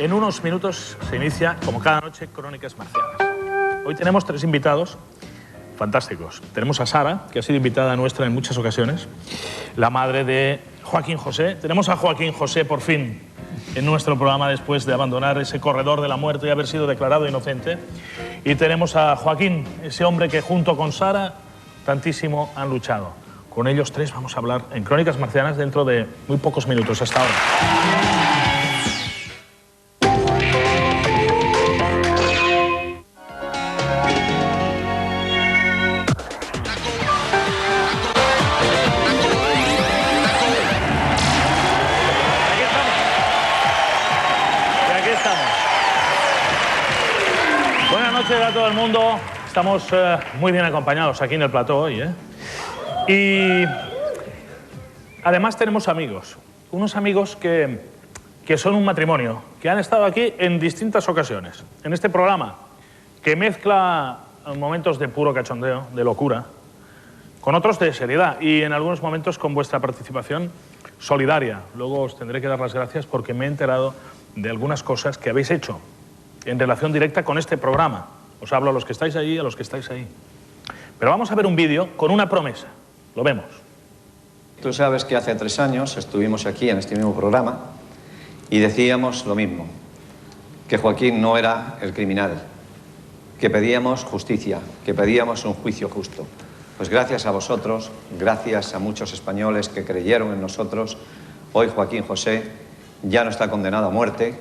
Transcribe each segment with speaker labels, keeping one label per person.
Speaker 1: En unos minutos se inicia, como cada noche, Crónicas Marcianas. Hoy tenemos 3 invitados fantásticos. Tenemos a Sara, que ha sido invitada nuestra en muchas ocasiones, la madre de Joaquín José. Tenemos a Joaquín José, por fin, en nuestro programa después de abandonar ese corredor de la muerte y haber sido declarado inocente. Y tenemos a Joaquín, ese hombre que junto con Sara tantísimo han luchado. Con ellos 3 vamos a hablar en Crónicas Marcianas dentro de muy pocos minutos. Hasta ahora. A todo el mundo, estamos muy bien acompañados aquí en el plató hoy, y además tenemos amigos, unos amigos que son un matrimonio, que han estado aquí en distintas ocasiones, en este programa que mezcla momentos de puro cachondeo, de locura, con otros de seriedad y en algunos momentos con vuestra participación solidaria. Luego os tendré que dar las gracias porque me he enterado de algunas cosas que habéis hecho en relación directa con este programa. Os hablo a los que estáis allí y a los que estáis ahí. Pero vamos a ver un vídeo con una promesa. Lo vemos.
Speaker 2: Tú sabes que hace 3 años estuvimos aquí en este mismo programa y decíamos lo mismo, que Joaquín no era el criminal, que pedíamos justicia, que pedíamos un juicio justo. Pues gracias a vosotros, gracias a muchos españoles que creyeron en nosotros, hoy Joaquín José ya no está condenado a muerte,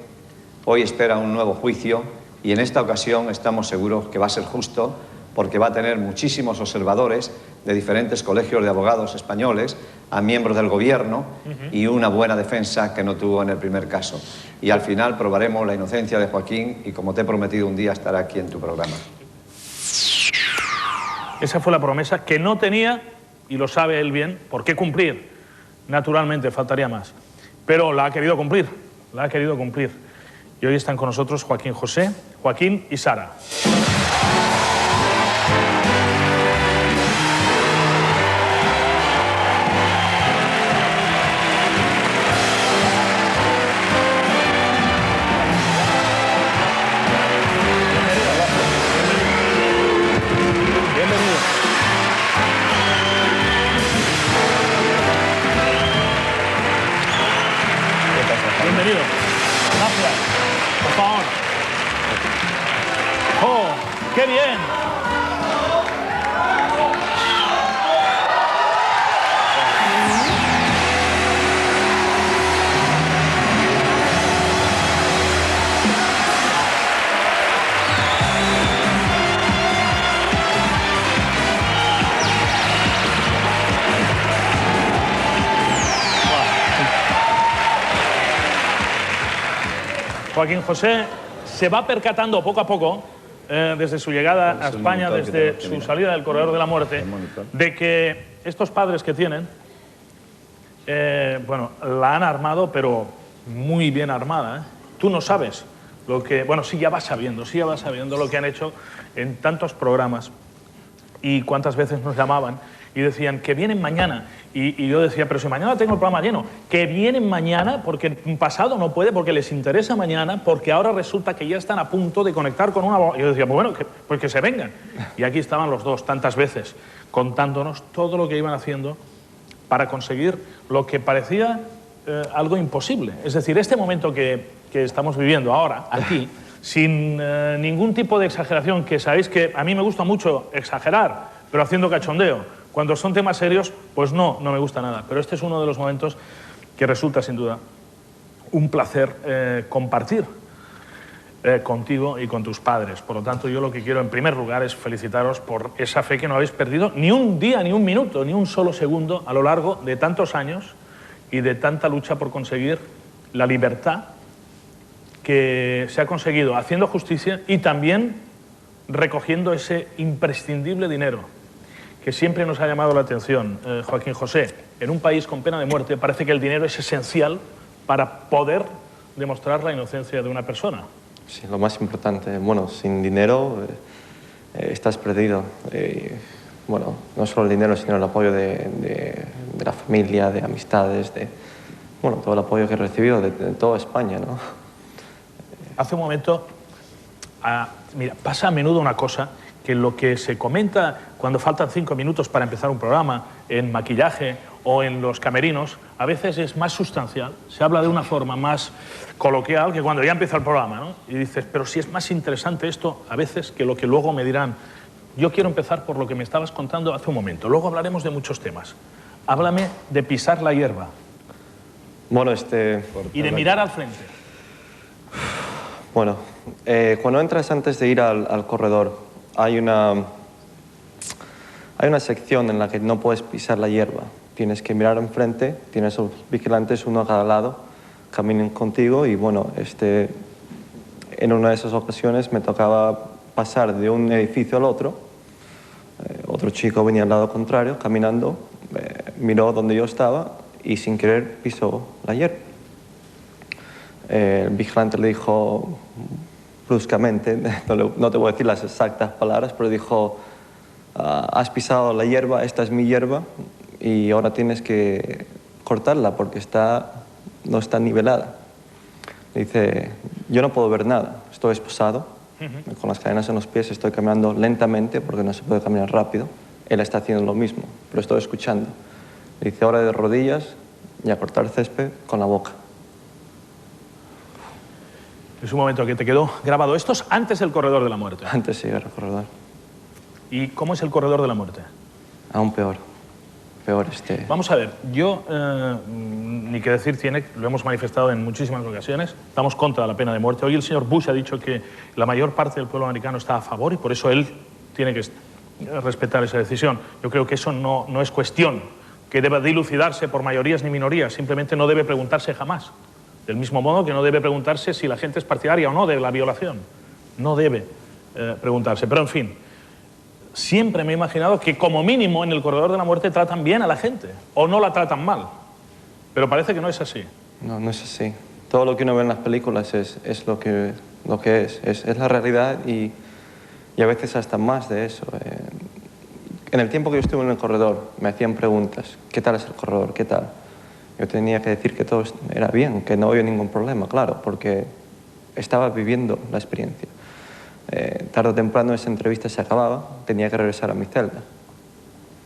Speaker 2: hoy espera un nuevo juicio. Y en esta ocasión estamos seguros que va a ser justo porque va a tener muchísimos observadores de diferentes colegios de abogados españoles, a miembros del gobierno y una buena defensa que no tuvo en el primer caso. Y al final probaremos la inocencia de Joaquín y, como te he prometido un día, estará aquí en tu programa.
Speaker 1: Esa fue la promesa que no tenía, y lo sabe él bien, por qué cumplir. Naturalmente, faltaría más. Pero la ha querido cumplir, la ha querido cumplir. Y hoy están con nosotros Joaquín José, Joaquín y Sara. Bienvenido. Gracias. Por favor. ¡Oh, qué bien! Joaquín José se va percatando poco a poco, desde su llegada a España, desde su salida del corredor de la muerte, de que estos padres que tienen, bueno, la han armado, pero muy bien armada. Tú no sabes lo que... Bueno, sí, ya vas sabiendo lo que han hecho en tantos programas y cuántas veces nos llamaban y decían que vienen mañana. Y yo decía, pero si mañana tengo el programa lleno, que vienen mañana porque pasado no puede, porque les interesa mañana, porque ahora resulta que ya están a punto de conectar con una... Y yo decía, pues bueno, pues que se vengan. Y aquí estaban los dos tantas veces contándonos todo lo que iban haciendo para conseguir lo que parecía algo imposible. Es decir, este momento que estamos viviendo ahora, aquí, sin ningún tipo de exageración, que sabéis que a mí me gusta mucho exagerar, pero haciendo cachondeo. Cuando son temas serios, pues no me gusta nada. Pero este es uno de los momentos que resulta, sin duda, un placer compartir contigo y con tus padres. Por lo tanto, yo lo que quiero, en primer lugar, es felicitaros por esa fe que no habéis perdido ni un día, ni un minuto, ni un solo segundo a lo largo de tantos años y de tanta lucha por conseguir la libertad que se ha conseguido haciendo justicia y también recogiendo ese imprescindible dinero que siempre nos ha llamado la atención, Joaquín José. En un país con pena de muerte parece que el dinero es esencial para poder demostrar la inocencia de una persona.
Speaker 3: Sí, lo más importante. Bueno, sin dinero estás perdido. Bueno, no solo el dinero, sino el apoyo de la familia, de amistades, de bueno, todo el apoyo que he recibido de toda España, ¿no?
Speaker 1: hace un momento, mira, pasa a menudo una cosa, que lo que se comenta cuando faltan 5 minutos para empezar un programa, en maquillaje o en los camerinos, a veces es más sustancial, se habla de una forma más coloquial que cuando ya empieza el programa, ¿no? Y dices, pero si es más interesante esto a veces que lo que luego me dirán. Yo quiero empezar por lo que me estabas contando hace un momento, luego hablaremos de muchos temas. Háblame de pisar la hierba.
Speaker 3: Bueno,
Speaker 1: y de mirar al frente.
Speaker 3: Bueno, cuando entras antes de ir al corredor, hay una sección en la que no puedes pisar la hierba. Tienes que mirar enfrente, tienes los vigilantes uno a cada lado, caminan contigo y bueno, en una de esas ocasiones me tocaba pasar de un edificio al otro. Otro chico venía al lado contrario, caminando, miró donde yo estaba y sin querer pisó la hierba. El vigilante le dijo bruscamente, no te voy a decir las exactas palabras, pero dijo, has pisado la hierba, esta es mi hierba y ahora tienes que cortarla porque no está nivelada. Dice, yo no puedo ver nada, estoy esposado, con las cadenas en los pies, estoy caminando lentamente porque no se puede caminar rápido. Él está haciendo lo mismo, pero estoy escuchando. Dice, ahora de rodillas y a cortar césped con la boca.
Speaker 1: Es un momento que te quedó grabado. Esto es antes del corredor de la muerte.
Speaker 3: Antes de llegar al corredor.
Speaker 1: ¿Y cómo es el corredor de la muerte?
Speaker 3: Aún peor.
Speaker 1: Vamos a ver, yo, ni que decir tiene, lo hemos manifestado en muchísimas ocasiones, estamos contra la pena de muerte. Hoy el señor Bush ha dicho que la mayor parte del pueblo americano está a favor y por eso él tiene que respetar esa decisión. Yo creo que eso no es cuestión que deba dilucidarse por mayorías ni minorías, simplemente no debe preguntarse jamás. Del mismo modo que no debe preguntarse si la gente es partidaria o no de la violación. No debe preguntarse, pero en fin. Siempre me he imaginado que como mínimo en el corredor de la muerte tratan bien a la gente, o no la tratan mal, pero parece que no es así.
Speaker 3: No es así. Todo lo que uno ve en las películas es lo que es la realidad y a veces hasta más de eso. En el tiempo que yo estuve en el corredor me hacían preguntas, ¿qué tal es el corredor? ¿Qué tal? Yo tenía que decir que todo era bien, que no había ningún problema, claro, porque estaba viviendo la experiencia. Tarde o temprano esa entrevista se acababa, tenía que regresar a mi celda.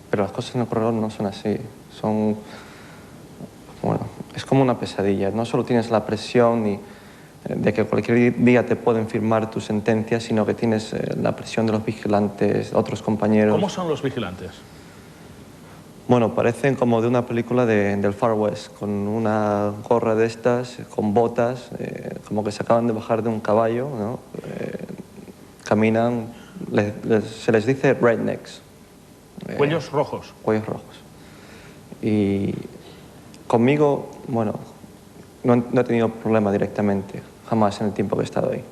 Speaker 3: Pero las cosas en el corredor no son así. Es como una pesadilla. No solo tienes la presión de que cualquier día te pueden firmar tu sentencia, sino que tienes la presión de los vigilantes, otros compañeros.
Speaker 1: ¿Cómo son los vigilantes?
Speaker 3: Bueno, parecen como de una película del Far West, con una gorra de estas, con botas, como que se acaban de bajar de un caballo, ¿no? Caminan, se les dice rednecks.
Speaker 1: Cuellos rojos.
Speaker 3: Cuellos rojos. Y conmigo, bueno, no he tenido problema directamente, jamás en el tiempo que he estado ahí.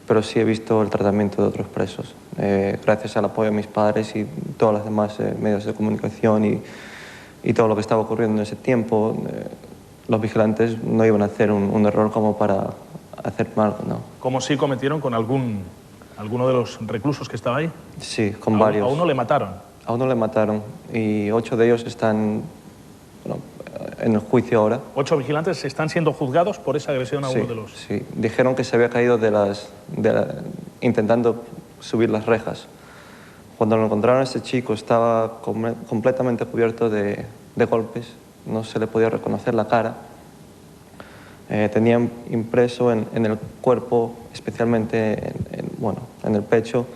Speaker 3: Pero sí he visto el tratamiento de otros presos. Gracias al apoyo de mis padres y todos los demás medios de comunicación y todo lo que estaba ocurriendo en ese tiempo, los vigilantes no iban a hacer un error como para hacer mal, ¿no?
Speaker 1: ¿Cómo sí cometieron con alguno de los reclusos que estaba ahí?
Speaker 3: Sí, con varios.
Speaker 1: ¿A uno le mataron?
Speaker 3: A uno le mataron y 8 de ellos están en el juicio ahora.
Speaker 1: 8 vigilantes están siendo juzgados por esa agresión a uno de los...
Speaker 3: Sí, dijeron que se había caído intentando subir las rejas. Cuando lo encontraron, ese chico estaba completamente cubierto de golpes, no se le podía reconocer la cara. Tenían impreso en el cuerpo, especialmente en el pecho,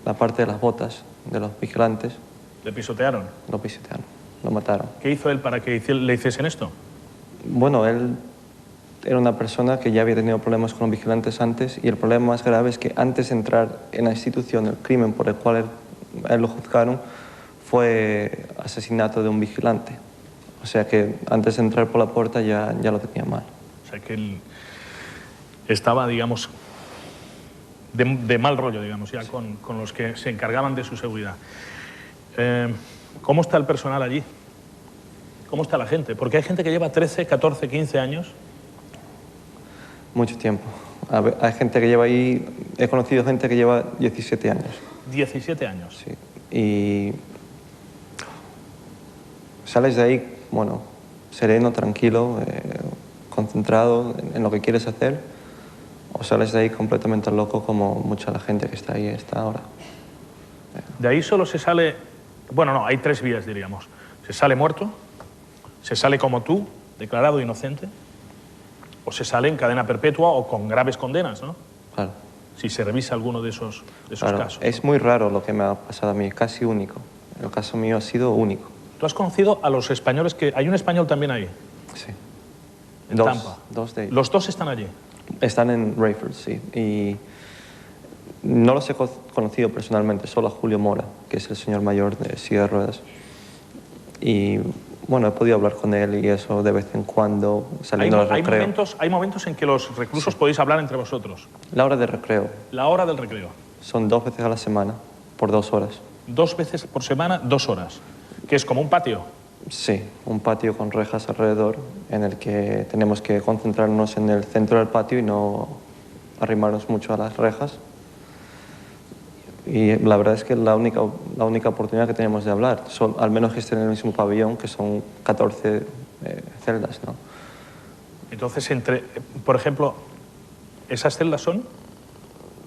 Speaker 3: la parte de las botas de los vigilantes.
Speaker 1: ¿Le pisotearon?
Speaker 3: Lo pisotearon, lo mataron.
Speaker 1: ¿Qué hizo él para que le hiciesen esto?
Speaker 3: Bueno, él era una persona que ya había tenido problemas con los vigilantes antes y el problema más grave es que antes de entrar en la institución, el crimen por el cual él lo juzgaron fue asesinato de un vigilante. O sea que antes de entrar por la puerta ya lo tenía mal.
Speaker 1: O sea que él estaba, digamos, de mal rollo, digamos, ya con los que se encargaban de su seguridad. ¿Cómo está el personal allí? ¿Cómo está la gente? Porque hay gente que lleva 13, 14, 15 años.
Speaker 3: Mucho tiempo. Hay gente que lleva ahí... He conocido gente que lleva 17 años.
Speaker 1: 17 años.
Speaker 3: Sí. Y sales de ahí, bueno, sereno, tranquilo, concentrado en lo que quieres hacer, o sales de ahí completamente loco como mucha la gente que está ahí está ahora.
Speaker 1: De ahí solo se sale... Bueno, no, hay 3 vías, diríamos. Se sale muerto, se sale como tú, declarado inocente, o se sale en cadena perpetua o con graves condenas, ¿no?
Speaker 3: Claro.
Speaker 1: Si se revisa alguno de esos
Speaker 3: Claro,
Speaker 1: casos.
Speaker 3: es muy raro lo que me ha pasado a mí, casi único. El caso mío ha sido único.
Speaker 1: ¿Tú has conocido a los españoles que... Hay un español también ahí,
Speaker 3: Sí.
Speaker 1: en Tampa?
Speaker 3: Dos de ellos.
Speaker 1: Los 2 están allí.
Speaker 3: Están en Rayford, sí. Y no los he conocido personalmente, solo a Julio Mora, que es el señor mayor de silla de ruedas. Y bueno, he podido hablar con él y eso de vez en cuando, saliendo del recreo.
Speaker 1: Hay momentos en que los reclusos podéis hablar entre vosotros.
Speaker 3: La hora de recreo.
Speaker 1: La hora del recreo.
Speaker 3: Son 2 veces a la semana, por 2 horas.
Speaker 1: 2 veces por semana, 2 horas. Que es como un patio.
Speaker 3: Sí, un patio con rejas alrededor en el que tenemos que concentrarnos en el centro del patio y no arrimarnos mucho a las rejas. Y la verdad es que la única oportunidad que tenemos de hablar, al menos que estén en el mismo pabellón, que son 14 celdas, ¿no?
Speaker 1: Entonces, por ejemplo, ¿esas celdas son?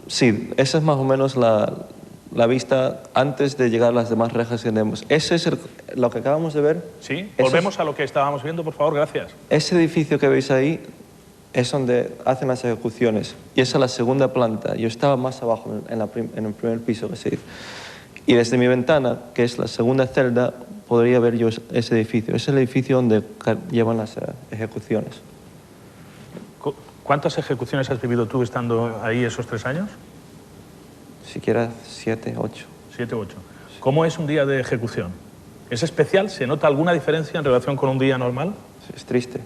Speaker 3: Sí, esa es más o menos la vista antes de llegar a las demás rejas que tenemos. Ese es lo que acabamos de ver.
Speaker 1: Sí, volvemos a lo que estábamos viendo, por favor, gracias.
Speaker 3: Ese edificio que veis ahí es donde hacen las ejecuciones y esa es la segunda planta. Yo estaba más abajo, en el primer piso que se dice. Y desde mi ventana, que es la segunda celda, podría ver yo ese edificio. Es el edificio donde llevan las ejecuciones.
Speaker 1: ¿Cuántas ejecuciones has vivido tú estando ahí esos 3 años?
Speaker 3: Siquiera 7, 8.
Speaker 1: 7 u 8. ¿Cómo es un día de ejecución? ¿Es especial? ¿Se nota alguna diferencia en relación con un día normal?
Speaker 3: Es triste.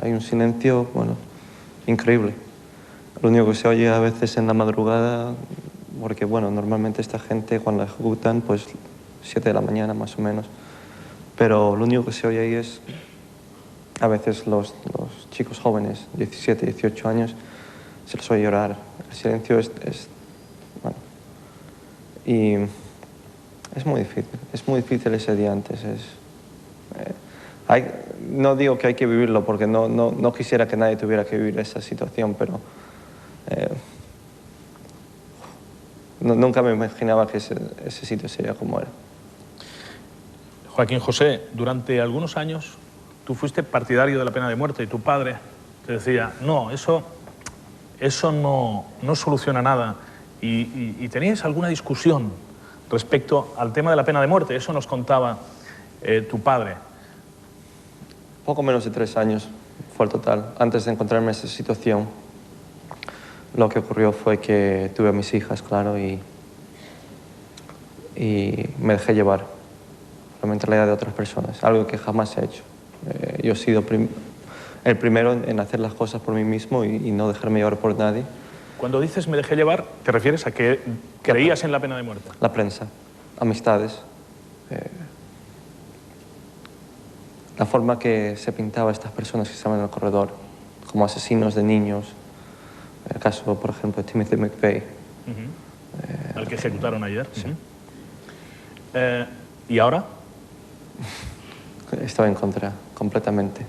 Speaker 3: Hay un silencio, bueno, increíble. Lo único que se oye a veces en la madrugada, porque, bueno, normalmente esta gente cuando la ejecutan, pues 7 de la mañana más o menos. Pero lo único que se oye ahí es, a veces los chicos jóvenes, 17, 18 años, se les oye llorar. El silencio es bueno, y es muy difícil ese día antes. No digo que hay que vivirlo porque no quisiera que nadie tuviera que vivir esa situación, pero nunca me imaginaba que ese sitio sería como era.
Speaker 1: Joaquín José, durante algunos años tú fuiste partidario de la pena de muerte y tu padre te decía, no, eso no soluciona nada. Y teníais alguna discusión respecto al tema de la pena de muerte, eso nos contaba tu padre.
Speaker 3: Poco menos de 3 años fue el total. Antes de encontrarme en esa situación, lo que ocurrió fue que tuve a mis hijas, claro, y me dejé llevar por la mentalidad de otras personas, algo que jamás he hecho. Yo he sido el primero en hacer las cosas por mí mismo y no dejarme llevar por nadie.
Speaker 1: Cuando dices me dejé llevar, ¿te refieres a que creías en la pena de muerte?
Speaker 3: La prensa, amistades, la forma que se pintaba a estas personas que estaban en el corredor, como asesinos de niños, el caso, por ejemplo, de Timothy McVeigh.
Speaker 1: Al que ejecutaron ayer.
Speaker 3: Sí.
Speaker 1: ¿Y ahora?
Speaker 3: Estoy en contra, completamente.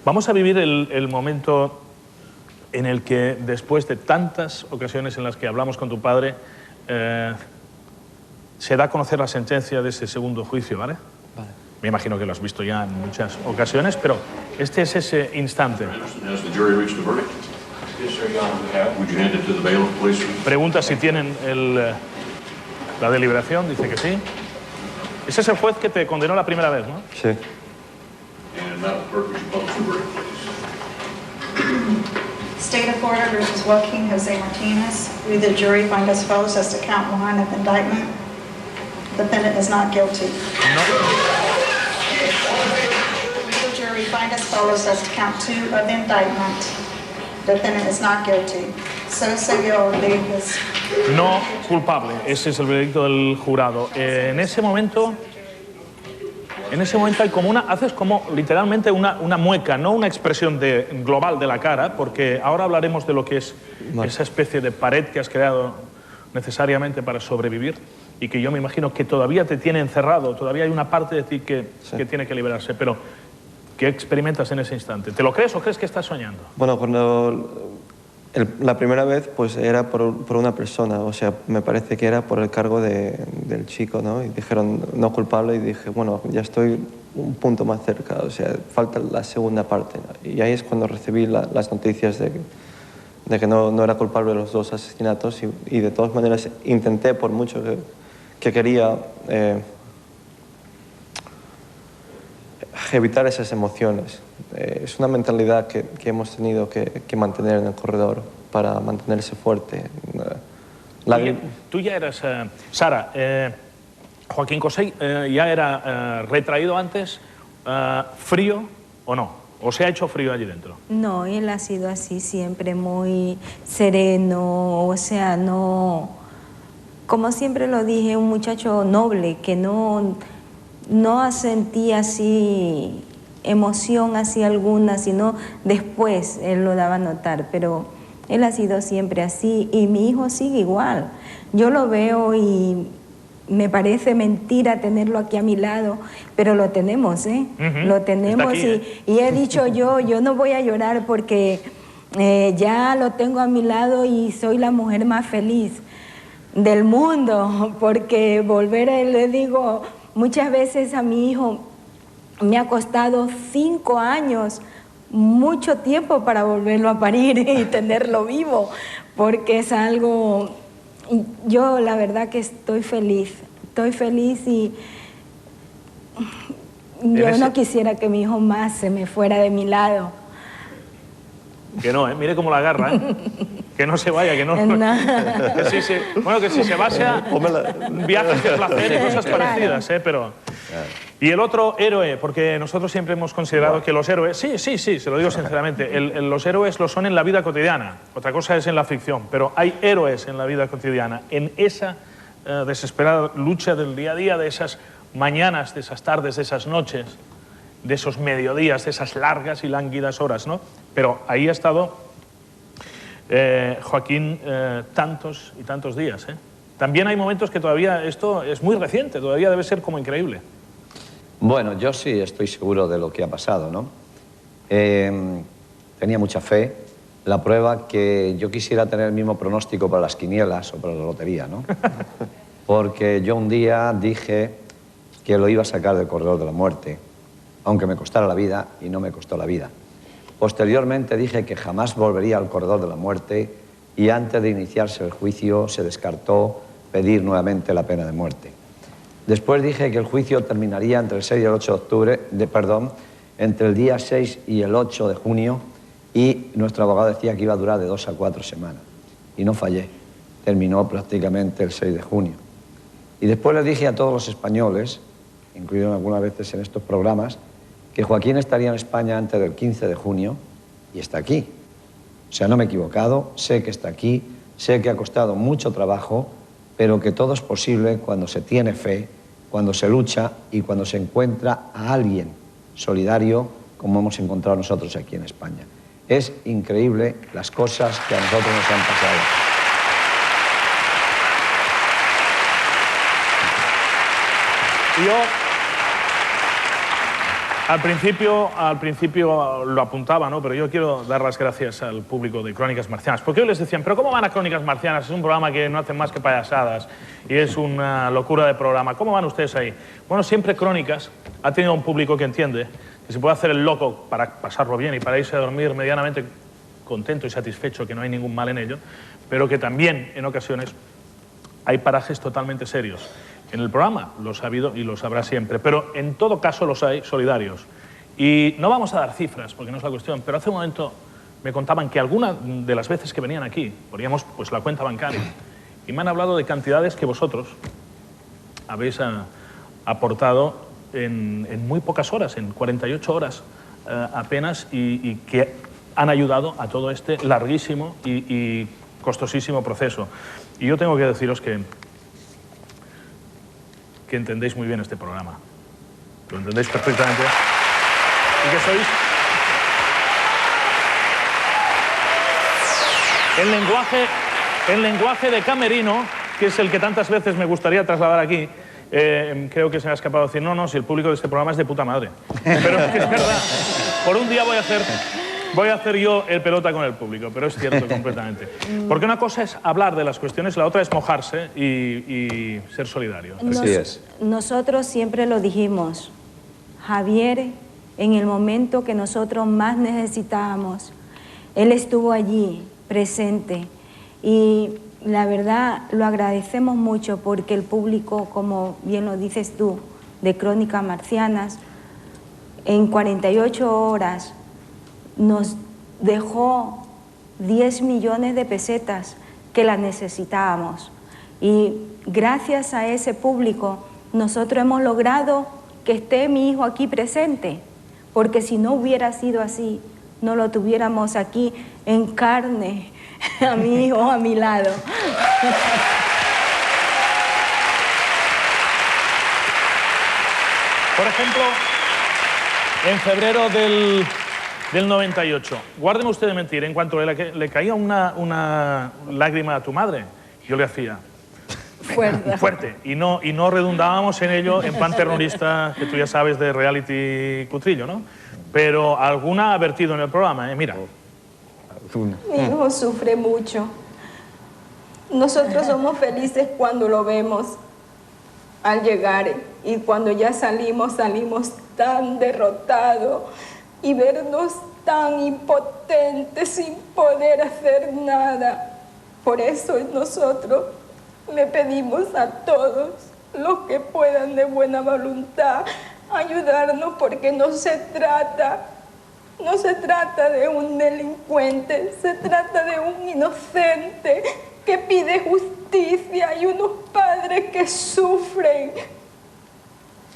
Speaker 1: Vamos a vivir el momento en el que, después de tantas ocasiones en las que hablamos con tu padre, se da a conocer la sentencia de ese segundo juicio, ¿vale?
Speaker 3: Vale.
Speaker 1: Me imagino que lo has visto ya en muchas ocasiones, pero este es ese instante. Pregunta si tienen la deliberación, dice que sí. Ese es el juez que te condenó la primera vez, ¿no?
Speaker 3: Sí.
Speaker 4: State of Florida versus Joaquin Jose Martinez. We, the jury, find as follows as to count 1 of the indictment. Defendant is not guilty.
Speaker 1: No.
Speaker 4: We, the jury, find as follows as to count 2 of the indictment. Defendant is not guilty. So se vio Davis.
Speaker 1: No culpable. Ese es el veredicto del jurado. En ese momento hay como haces como literalmente una mueca, no una expresión global de la cara, porque ahora hablaremos de lo que es esa especie de pared que has creado necesariamente para sobrevivir y que yo me imagino que todavía te tiene encerrado, todavía hay una parte de ti que tiene que liberarse. Pero ¿Qué experimentas en ese instante? ¿Te lo crees o crees que estás soñando?
Speaker 3: Bueno, cuando la primera vez pues era por una persona, o sea, me parece que era por el cargo del chico, ¿no? Y dijeron no culpable y dije, bueno, ya estoy un punto más cerca, o sea, falta la segunda parte, ¿no? Y ahí es cuando recibí las noticias de que no era culpable de los 2 asesinatos y de todas maneras intenté, por mucho que quería evitar esas emociones. Es una mentalidad que hemos tenido que mantener en el corredor para mantenerse fuerte.
Speaker 1: Tú ya eras... Sara, Joaquín Cosell ya era retraído antes, frío o no, o se ha hecho frío allí dentro.
Speaker 5: No, él ha sido así siempre, muy sereno, o sea, no, como siempre lo dije, un muchacho noble que no sentía así emoción así alguna, sino después él lo daba a notar, pero él ha sido siempre así y mi hijo sigue igual. Yo lo veo y me parece mentira tenerlo aquí a mi lado, pero lo tenemos, ¿eh? Lo tenemos aquí, y he dicho yo no voy a llorar porque ya lo tengo a mi lado y soy la mujer más feliz del mundo, porque le digo, muchas veces a mi hijo me ha costado 5 años, mucho tiempo para volverlo a parir y tenerlo vivo, porque es algo... Yo la verdad que estoy feliz y yo no quisiera que mi hijo más se me fuera de mi lado.
Speaker 1: Que no, mire cómo la agarra, que no se vaya, que no. Que si se va sea viajes de placer y cosas parecidas, pero... Y el otro héroe, porque nosotros siempre hemos considerado que los héroes... Sí, se lo digo sinceramente, los héroes lo son en la vida cotidiana, otra cosa es en la ficción, pero hay héroes en la vida cotidiana, en esa desesperada lucha del día a día, de esas mañanas, de esas tardes, de esas noches, de esos mediodías, de esas largas y lánguidas horas, ¿no? Pero ahí ha estado Joaquín tantos y tantos días, ¿eh? También hay momentos que todavía esto es muy reciente, todavía debe ser como increíble.
Speaker 2: Bueno, yo sí estoy seguro de lo que ha pasado, ¿no? Tenía mucha fe. La prueba que yo quisiera tener el mismo pronóstico para las quinielas o para la lotería, ¿no? Porque yo un día dije que lo iba a sacar del corredor de la muerte, aunque me costara la vida, y no me costó la vida. Posteriormente dije que jamás volvería al corredor de la muerte y antes de iniciarse el juicio se descartó pedir nuevamente la pena de muerte. Después dije que el juicio terminaría entre el 6 y el 8 de octubre, entre el día 6 y el 8 de junio, y nuestro abogado decía que iba a durar de 2 a 4 semanas. Y no fallé. Terminó prácticamente el 6 de junio. Y después le dije a todos los españoles, incluido algunas veces en estos programas, que Joaquín estaría en España antes del 15 de junio y está aquí. O sea, no me he equivocado, sé que está aquí, sé que ha costado mucho trabajo, pero que todo es posible cuando se tiene fe, cuando se lucha y cuando se encuentra a alguien solidario como hemos encontrado nosotros aquí en España. Es increíble las cosas que a nosotros nos han pasado.
Speaker 1: Yo, al principio lo apuntaba, ¿no? Pero yo quiero dar las gracias al público de Crónicas Marcianas, porque hoy les decían, ¿pero cómo van a Crónicas Marcianas? Es un programa que no hacen más que payasadas y es una locura de programa. ¿Cómo van ustedes ahí? Bueno, siempre Crónicas ha tenido un público que entiende que se puede hacer el loco para pasarlo bien y para irse a dormir medianamente contento y satisfecho, que no hay ningún mal en ello, pero que también, en ocasiones, hay parajes totalmente serios. En el programa los ha habido y los habrá siempre, pero en todo caso los hay solidarios. Y no vamos a dar cifras, porque no es la cuestión, pero hace un momento me contaban que algunas de las veces que venían aquí, poníamos pues la cuenta bancaria, y me han hablado de cantidades que vosotros habéis aportado en muy pocas horas, en 48 horas apenas, y que han ayudado a todo este larguísimo y costosísimo proceso. Y yo tengo que deciros que entendéis muy bien este programa. Lo entendéis perfectamente. Y que sois... El lenguaje de camerino, que es el que tantas veces me gustaría trasladar aquí, creo que se me ha escapado decir, no, si el público de este programa es de puta madre. Pero es verdad, por un día voy a hacer yo el pelota con el público, pero es cierto completamente. Porque una cosa es hablar de las cuestiones, la otra es mojarse y ser solidario.
Speaker 2: Así es.
Speaker 5: Nosotros siempre lo dijimos, Javier, en el momento que nosotros más necesitábamos, él estuvo allí, presente, y la verdad lo agradecemos mucho porque el público, como bien lo dices tú, de Crónicas Marcianas, en 48 horas nos dejó 10 millones de pesetas que las necesitábamos. Y gracias a ese público nosotros hemos logrado que esté mi hijo aquí presente, porque si no hubiera sido así, no lo tuviéramos aquí en carne, a mi hijo a mi lado.
Speaker 1: Por ejemplo, en febrero del 98, guárdeme usted de mentir, en cuanto le caía una lágrima a tu madre, yo le hacía fuerte y no redundábamos en ello en pan terrorista, que tú ya sabes, de reality cutrillo, ¿no? Pero alguna ha vertido en el programa, mira.
Speaker 5: Mi hijo sufre mucho. Nosotros somos felices cuando lo vemos al llegar, y cuando ya salimos tan derrotados y vernos tan impotentes sin poder hacer nada. Por eso nosotros le pedimos a todos los que puedan de buena voluntad ayudarnos, porque no se trata de un delincuente, se trata de un inocente que pide justicia y unos padres que sufren.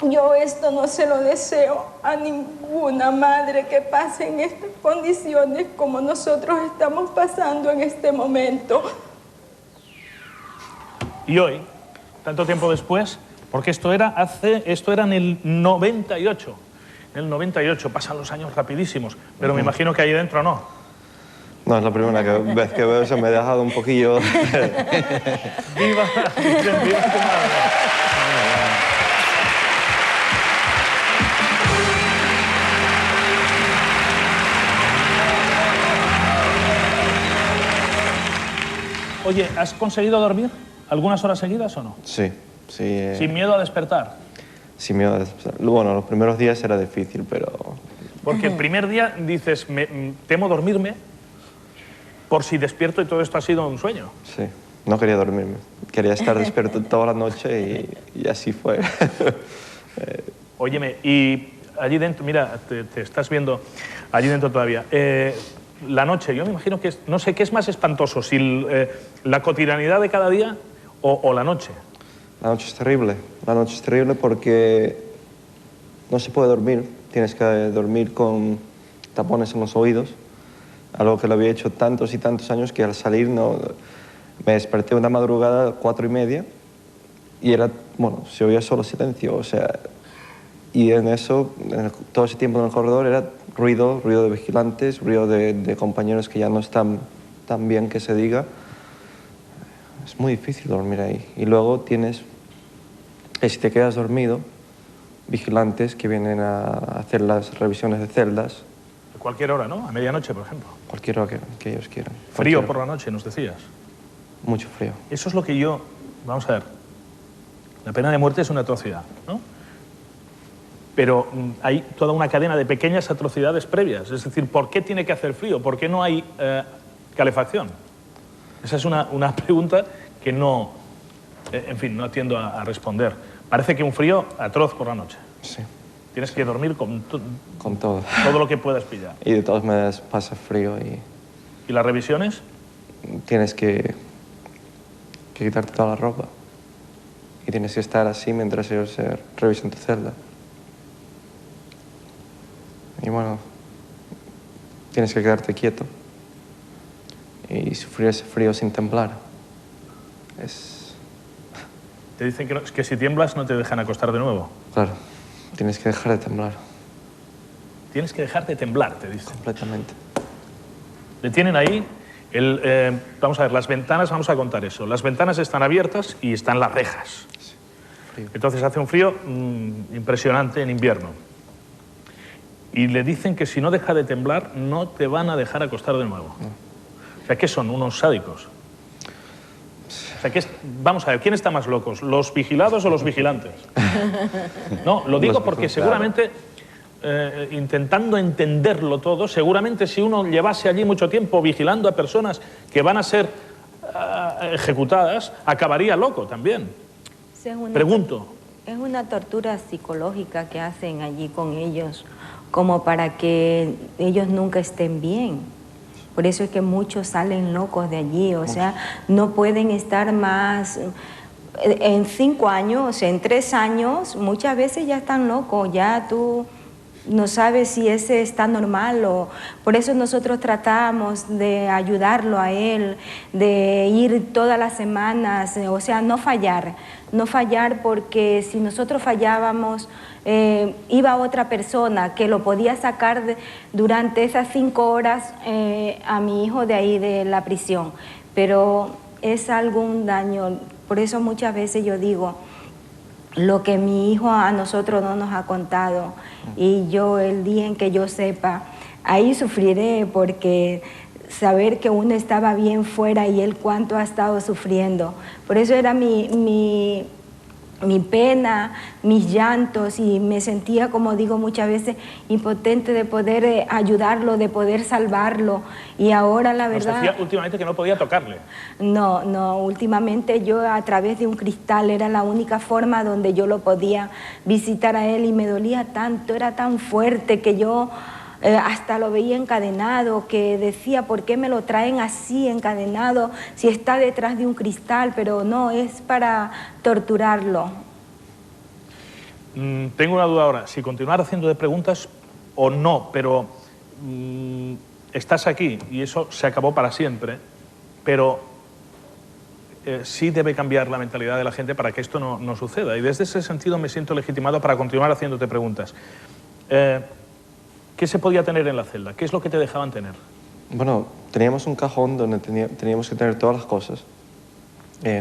Speaker 5: Yo esto no se lo deseo a ninguna madre que pase en estas condiciones como nosotros estamos pasando en este momento.
Speaker 1: Y hoy, tanto tiempo después, porque esto era en el 98. En el 98, pasan los años rapidísimos, pero me imagino que ahí dentro no.
Speaker 3: No, es la primera vez que veo eso, me he dejado un poquillo...
Speaker 1: ¡Viva! ¡Viva tu madre! Oye, ¿has conseguido dormir algunas horas seguidas o no?
Speaker 3: Sí.
Speaker 1: ¿Sin miedo a despertar?
Speaker 3: Sin miedo a despertar. Bueno, los primeros días era difícil, pero...
Speaker 1: Porque el primer día dices, temo dormirme por si despierto y todo esto ha sido un sueño.
Speaker 3: Sí, no quería dormirme. Quería estar despierto toda la noche y así fue.
Speaker 1: Óyeme, y allí dentro, mira, te estás viendo allí dentro todavía. La noche, yo me imagino que no sé qué es más espantoso, si la cotidianidad de cada día o la noche.
Speaker 3: La noche es terrible. La noche es terrible porque no se puede dormir. Tienes que dormir con tapones en los oídos, algo que lo había hecho tantos y tantos años que al salir me desperté una madrugada 4:30 y era, bueno, se oía solo silencio, o sea, y en eso, todo ese tiempo en el corredor era ruido de vigilantes, ruido de compañeros que ya no están tan bien que se diga. Es muy difícil dormir ahí. Y luego tienes, si te quedas dormido, vigilantes que vienen a hacer las revisiones de celdas.
Speaker 1: A cualquier hora, ¿no? A medianoche, por ejemplo.
Speaker 3: Cualquier hora que ellos quieran.
Speaker 1: Frío por la noche, nos decías.
Speaker 3: Mucho frío.
Speaker 1: Eso es lo que yo... Vamos a ver. La pena de muerte es una atrocidad, ¿no? Pero hay toda una cadena de pequeñas atrocidades previas. Es decir, ¿por qué tiene que hacer frío? ¿Por qué no hay calefacción? Esa es una pregunta que no... en fin, no atiendo a responder. Parece que un frío atroz por la noche.
Speaker 3: Sí.
Speaker 1: Tienes que dormir con
Speaker 3: todo.
Speaker 1: Todo lo que puedas pillar.
Speaker 3: Y de todas maneras pasa frío y...
Speaker 1: ¿Y las revisiones?
Speaker 3: Tienes que quitarte toda la ropa. Y tienes que estar así mientras ellos revisan tu celda. Y bueno, tienes que quedarte quieto y sufrir ese frío sin temblar.
Speaker 1: Te dicen que si tiemblas no te dejan acostar de nuevo.
Speaker 3: Claro, tienes que dejar de temblar.
Speaker 1: Tienes que dejar de temblar, te dicen.
Speaker 3: Completamente.
Speaker 1: Le tienen ahí, vamos a ver, las ventanas, vamos a contar eso. Las ventanas están abiertas y están las rejas.
Speaker 3: Sí.
Speaker 1: Entonces hace un frío impresionante en invierno. Y le dicen que si no deja de temblar, no te van a dejar acostar de nuevo. O sea, ¿qué son? Unos sádicos. O sea, vamos a ver, ¿quién está más locos? ¿Los vigilados o los vigilantes? No, lo digo porque seguramente, intentando entenderlo todo, seguramente si uno llevase allí mucho tiempo vigilando a personas que van a ser ejecutadas, acabaría loco también.
Speaker 5: Sí,
Speaker 1: Pregunto.
Speaker 5: Es una tortura psicológica que hacen allí con ellos, como para que ellos nunca estén bien. Por eso es que muchos salen locos de allí, o sea, no pueden estar más. En 5 años, en 3 años, muchas veces ya están locos, ya tú no sabes si ese está normal o... Por eso nosotros tratamos de ayudarlo a él, de ir todas las semanas, o sea, no fallar porque si nosotros fallábamos, iba otra persona que lo podía sacar durante esas 5 horas a mi hijo de ahí de la prisión, pero es algún daño. Por eso muchas veces yo digo, lo que mi hijo a nosotros no nos ha contado, y yo el día en que yo sepa, ahí sufriré, porque saber que uno estaba bien fuera y él cuánto ha estado sufriendo. Por eso era mi pena, mis llantos, y me sentía, como digo muchas veces, impotente de poder ayudarlo, de poder salvarlo. Y ahora la verdad...
Speaker 1: Nos decía últimamente que no podía tocarle.
Speaker 5: No, últimamente yo a través de un cristal era la única forma donde yo lo podía visitar a él, y me dolía tanto, era tan fuerte que yo... hasta lo veía encadenado, que decía, ¿por qué me lo traen así encadenado si está detrás de un cristal? Pero no, es para torturarlo.
Speaker 1: Tengo una duda ahora, si continuar haciendo de preguntas o no, pero estás aquí y eso se acabó para siempre, pero sí debe cambiar la mentalidad de la gente para que esto no suceda. Y desde ese sentido me siento legitimado para continuar haciéndote preguntas. ¿Qué se podía tener en la celda? ¿Qué es lo que te dejaban tener?
Speaker 3: Bueno, teníamos un cajón donde teníamos que tener todas las cosas.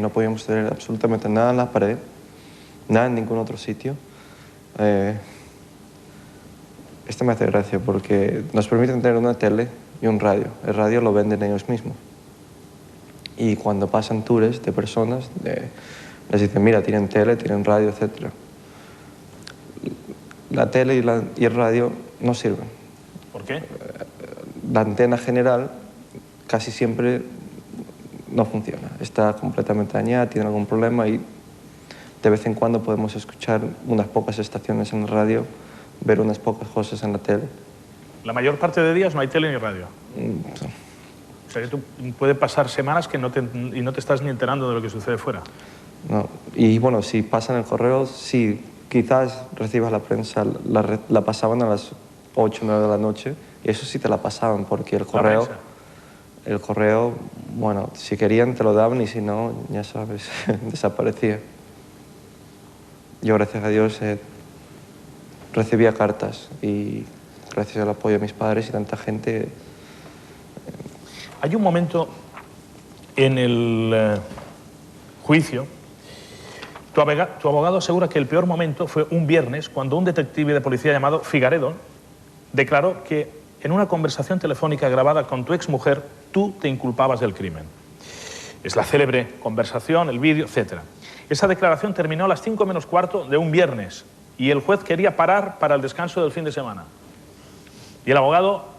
Speaker 3: No podíamos tener absolutamente nada en la pared, nada en ningún otro sitio. Esto me hace gracia porque nos permiten tener una tele y un radio. El radio lo venden ellos mismos. Y cuando pasan tours de personas, les dicen, mira, tienen tele, tienen radio, etc. La tele y el radio no sirven.
Speaker 1: ¿Por qué?
Speaker 3: La antena general casi siempre no funciona. Está completamente dañada, tiene algún problema, y de vez en cuando podemos escuchar unas pocas estaciones en el radio, ver unas pocas cosas en la tele.
Speaker 1: La mayor parte de días no hay tele ni radio.
Speaker 3: Sí.
Speaker 1: O sea, que tú puede pasar semanas que no te estás ni enterando de lo que sucede fuera.
Speaker 3: No. Y bueno, si pasan el correo, sí, quizás recibas la prensa, la pasaban a las 8 o 9 de la noche, y eso sí te la pasaban, porque el correo, bueno, si querían te lo daban, y si no, ya sabes, desaparecía. Yo, gracias a Dios, recibía cartas, y gracias al apoyo de mis padres y tanta gente...
Speaker 1: Hay un momento en el juicio. Tu abogado asegura que el peor momento fue un viernes, cuando un detective de policía llamado Figaredo declaró que en una conversación telefónica grabada con tu exmujer, tú te inculpabas del crimen. Es la célebre conversación, el vídeo, etc. Esa declaración terminó a las 5 menos cuarto de un viernes, y el juez quería parar para el descanso del fin de semana. Y el abogado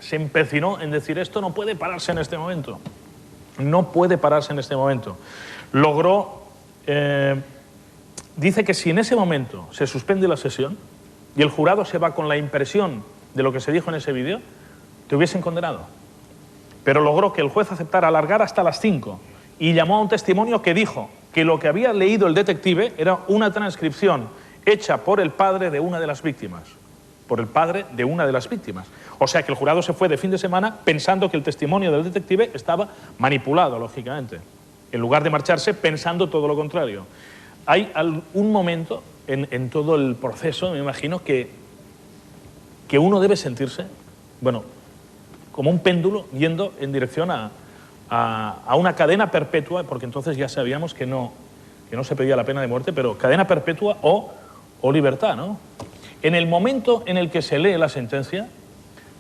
Speaker 1: se empecinó en decir, esto no puede pararse en este momento. No puede pararse en este momento. Logró... dice que si en ese momento se suspende la sesión y el jurado se va con la impresión de lo que se dijo en ese vídeo, te hubiesen condenado. Pero logró que el juez aceptara alargar hasta las 5, y llamó a un testimonio que dijo que lo que había leído el detective era una transcripción hecha por el padre de una de las víctimas. Por el padre de una de las víctimas. O sea que el jurado se fue de fin de semana pensando que el testimonio del detective estaba manipulado, lógicamente, en lugar de marcharse pensando todo lo contrario. Hay un momento en todo el proceso, me imagino, que uno debe sentirse, bueno, como un péndulo yendo en dirección a una cadena perpetua, porque entonces ya sabíamos que no que no se pedía la pena de muerte, pero cadena perpetua o libertad, ¿no? En el momento en el que se lee la sentencia,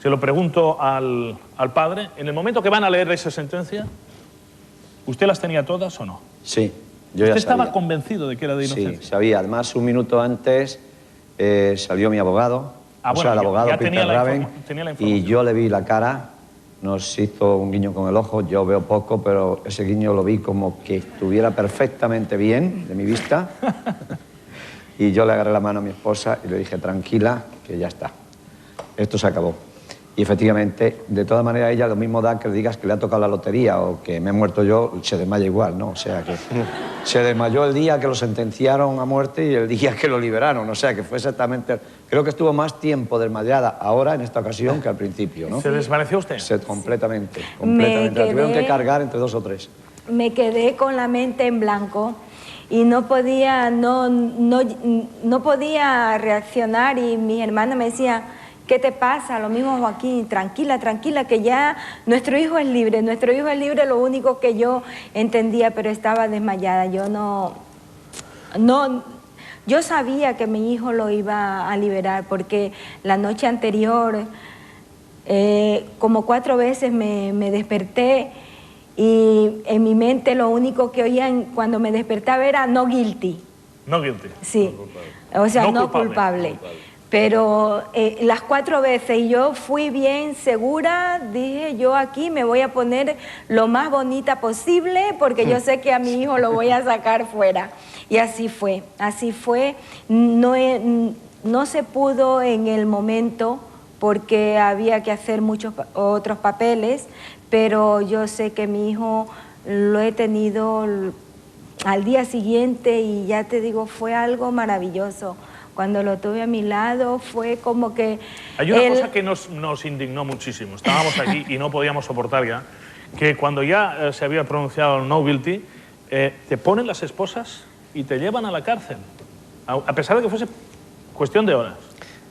Speaker 1: se lo pregunto al padre, en el momento que van a leer esa sentencia, ¿usted las tenía todas o no?
Speaker 2: Sí, yo ya
Speaker 1: ¿Usted estaba
Speaker 2: sabía.
Speaker 1: convencido de que era de inocencia?
Speaker 2: Sí, sabía. Además, un minuto antes salió mi abogado,
Speaker 1: Ah,
Speaker 2: o
Speaker 1: bueno,
Speaker 2: sea, el abogado
Speaker 1: ya tenía
Speaker 2: Peter Raven,
Speaker 1: tenía la
Speaker 2: y
Speaker 1: información.
Speaker 2: yo le vi la cara, nos hizo un guiño con el ojo, yo veo poco, pero ese guiño lo vi como que estuviera perfectamente bien de mi vista, y yo le agarré la mano a mi esposa y le dije, tranquila, que ya está, esto se acabó. Y efectivamente, de todas maneras, ella lo mismo da que le digas que le ha tocado la lotería o que me he muerto yo, se desmaya igual, ¿no? O sea que se desmayó el día que lo sentenciaron a muerte y el día que lo liberaron. O sea que fue exactamente... Creo que estuvo más tiempo desmayada ahora, en esta ocasión, que al principio, ¿no?
Speaker 1: ¿Se desvaneció usted?
Speaker 2: Completamente, completamente. La tuvieron que cargar entre 2 o 3.
Speaker 5: Me quedé con la mente en blanco y no podía reaccionar, y mi hermana me decía, ¿qué te pasa? Lo mismo, Joaquín, tranquila, tranquila, que ya nuestro hijo es libre, lo único que yo entendía, pero estaba desmayada. Yo sabía que mi hijo lo iba a liberar, porque la noche anterior, como 4 veces me desperté, y en mi mente lo único que oía cuando me despertaba era no guilty.
Speaker 1: No guilty.
Speaker 5: Sí, o sea, no
Speaker 1: culpable.
Speaker 5: culpable. Pero las 4 veces, y yo fui bien segura, dije, yo aquí me voy a poner lo más bonita posible, porque yo sé que a mi hijo lo voy a sacar fuera. Y así fue, no se pudo en el momento, porque había que hacer muchos otros papeles, pero yo sé que mi hijo lo he tenido al día siguiente, y ya te digo, fue algo maravilloso. Cuando lo tuve a mi lado fue como que...
Speaker 1: Hay una cosa que nos indignó muchísimo. Estábamos aquí y no podíamos soportar ya, que cuando ya se había pronunciado el no guilty, te ponen las esposas y te llevan a la cárcel, a pesar de que fuese cuestión de horas.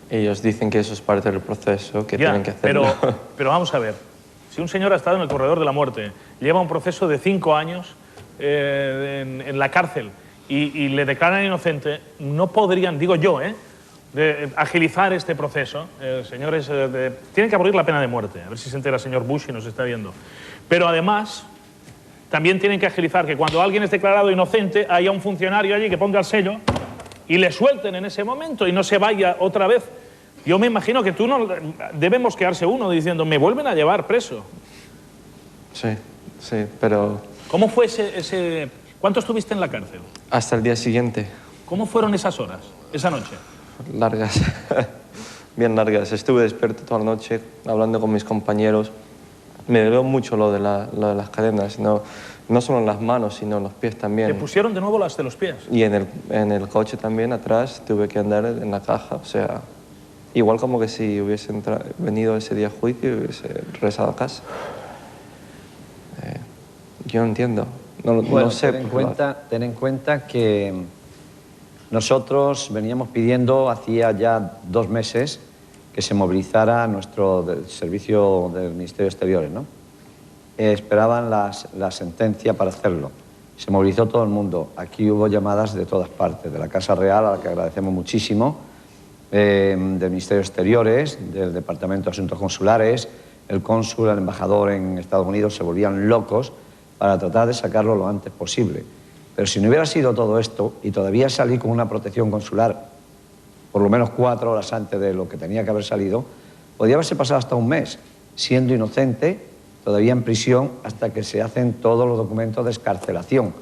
Speaker 3: Ellos dicen que eso es parte del proceso, que tienen que hacerlo.
Speaker 1: Pero vamos a ver, si un señor ha estado en el corredor de la muerte, lleva un proceso de 5 años en la cárcel, y le declaran inocente, no podrían, digo yo, de agilizar este proceso. Señores, tienen que abolir la pena de muerte, a ver si se entera el señor Bush y nos está viendo. Pero además, también tienen que agilizar que cuando alguien es declarado inocente, haya un funcionario allí que ponga el sello y le suelten en ese momento y no se vaya otra vez. Yo me imagino que debemos quedarse uno diciendo, me vuelven a llevar preso.
Speaker 3: Sí, pero...
Speaker 1: ¿Cómo fue ese... ¿Cuánto estuviste en la cárcel?
Speaker 3: Hasta el día siguiente.
Speaker 1: ¿Cómo fueron esas horas, esa noche?
Speaker 3: Largas, bien largas. Estuve despierto toda la noche hablando con mis compañeros. Me dolió mucho lo de las cadenas, no solo en las manos, sino en los pies también.
Speaker 1: ¿Te pusieron de nuevo las de los pies?
Speaker 3: Y en el coche también, atrás, tuve que andar en la caja. O sea, igual como que si hubiese venido ese día a juicio y hubiese regresado a casa. Yo no entiendo. No sé.
Speaker 2: Ten en cuenta que nosotros veníamos pidiendo hacía ya 2 meses que se movilizara nuestro servicio del Ministerio de Exteriores, ¿no? Esperaban la sentencia para hacerlo. Se movilizó todo el mundo. Aquí hubo llamadas de todas partes, de la Casa Real, a la que agradecemos muchísimo, del Ministerio de Exteriores, del Departamento de Asuntos Consulares, el cónsul, el embajador en Estados Unidos se volvían locos para tratar de sacarlo lo antes posible. Pero si no hubiera sido todo esto, y todavía salí con una protección consular por lo menos 4 horas antes de lo que tenía que haber salido, podía haberse pasado hasta un mes, siendo inocente, todavía en prisión, hasta que se hacen todos los documentos de excarcelación,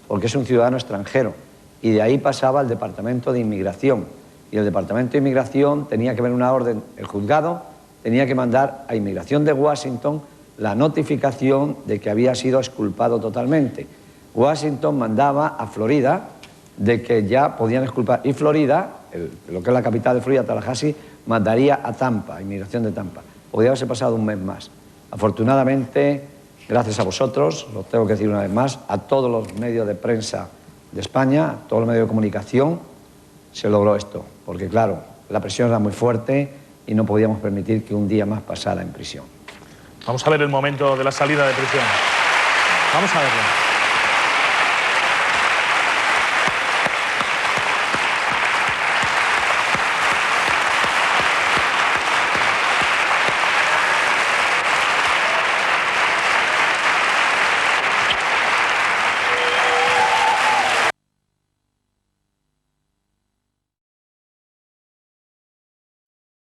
Speaker 2: porque es un ciudadano extranjero. Y de ahí pasaba al Departamento de Inmigración. Y el Departamento de Inmigración tenía que ver una orden, el juzgado tenía que mandar a Inmigración de Washington la notificación de que había sido exculpado totalmente. Washington mandaba a Florida de que ya podían exculpar. Y Florida, lo que es la capital de Florida, Tallahassee, mandaría a Tampa, a Inmigración de Tampa. Podría haberse pasado un mes más. Afortunadamente, gracias a vosotros, lo tengo que decir una vez más, a todos los medios de prensa de España, a todos los medios de comunicación, se logró esto. Porque claro, la presión era muy fuerte y no podíamos permitir que un día más pasara en prisión.
Speaker 1: Vamos a ver el momento de la salida de prisión. Vamos a verlo.